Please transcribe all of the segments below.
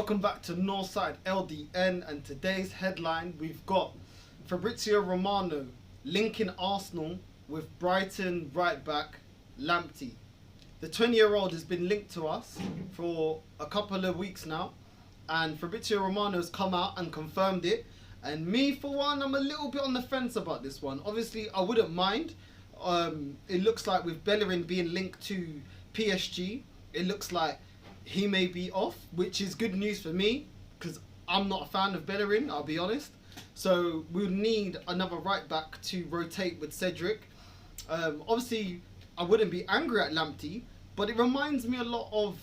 Welcome back to Northside LDN, and today's headline we've got Fabrizio Romano linking Arsenal with Brighton right back Lamptey. The 20-year-old has been linked to us for a couple of weeks now, and Fabrizio Romano has come out and confirmed it. And me, for one, I'm a little bit on the fence about this one. Obviously, I wouldn't mind. It looks like with Bellerin being linked to PSG, it looks like he may be off, which is good news for me because I'm not a fan of Bellerin, I'll be honest. So we'll need another right back to rotate with Cedric. Obviously, I wouldn't be angry at Lamptey, but it reminds me a lot of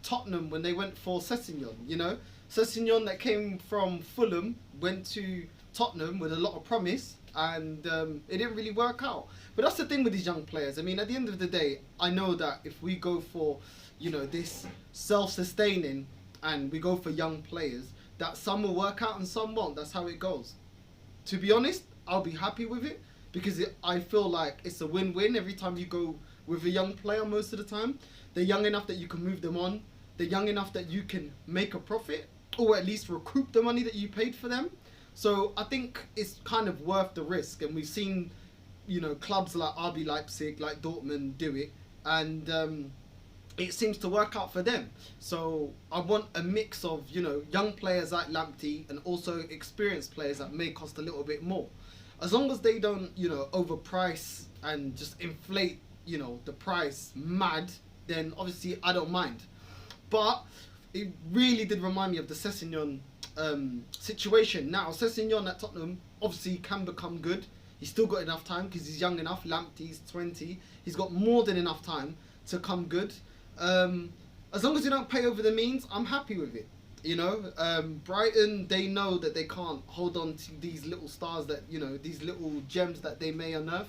Tottenham when they went for Sessegnon. You know, Sessegnon that came from Fulham went to Tottenham with a lot of promise, and it didn't really work out. But that's the thing with these young players. I mean, at the end of the day, I know that if we go for, you know, this self-sustaining and we go for young players, that some will work out and some won't. That's how it goes. To be honest, I'll be happy with it because I feel like it's a win-win every time you go with a young player. Most of the time, they're young enough that you can move them on. They're young enough that you can make a profit, or at least recoup the money that you paid for them. So I think it's kind of worth the risk, and we've seen, you know, clubs like RB Leipzig, like Dortmund do it, and it seems to work out for them. So I want a mix of, you know, young players like Lamptey and also experienced players that may cost a little bit more. As long as they don't, you know, overprice and just inflate, you know, the price mad, then obviously I don't mind. But it really did remind me of the Sessegnon situation. Now, Sessegnon at Tottenham obviously can become good. He's still got enough time because he's young enough. Lamptey's 20. He's got more than enough time to come good. As long as you don't pay over the means, I'm happy with it. You know, Brighton, they know that they can't hold on to these little stars that, you know, these little gems that they may unearth.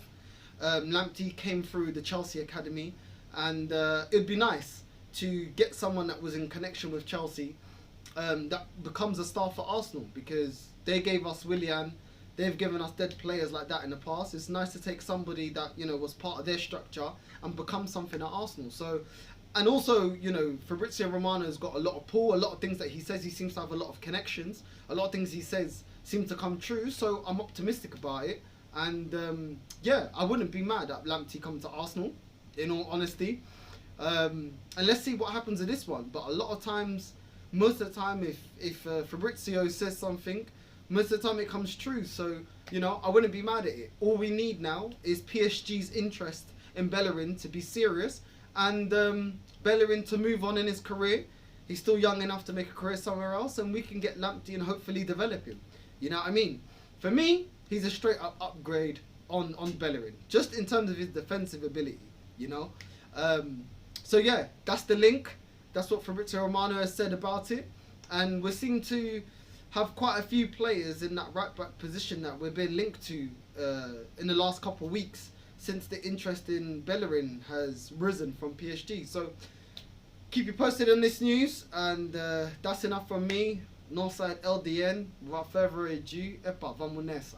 Lamptey came through the Chelsea academy, and it'd be nice to get someone that was in connection with Chelsea that becomes a star for Arsenal, because they gave us Willian. They've given us dead players like that in the past. It's nice to take somebody that, you know, was part of their structure and become something at Arsenal. So, and also, you know, Fabrizio Romano's got a lot of pull, a lot of things that he says, he seems to have a lot of connections. A lot of things he says seem to come true, so I'm optimistic about it. And yeah, I wouldn't be mad at Lamptey coming to Arsenal, in all honesty. And let's see what happens in this one. But a lot of times, most of the time, if Fabrizio says something, most of the time it comes true. So, you know, I wouldn't be mad at it. All we need now is PSG's interest in Bellerin to be serious, and Bellerin to move on in his career. He's still young enough to make a career somewhere else, and we can get Lamptey and hopefully develop him. You know what I mean? For me, he's a straight up upgrade on Bellerin, just in terms of his defensive ability, you know. So yeah, that's the link. That's what Fabrizio Romano has said about it, and we seem to have quite a few players in that right back position that we've been linked to in the last couple of weeks, since the interest in Bellerin has risen from PSG. So keep you posted on this news, and that's enough from me, Northside LDN. Without further ado, epa, vamos nessa.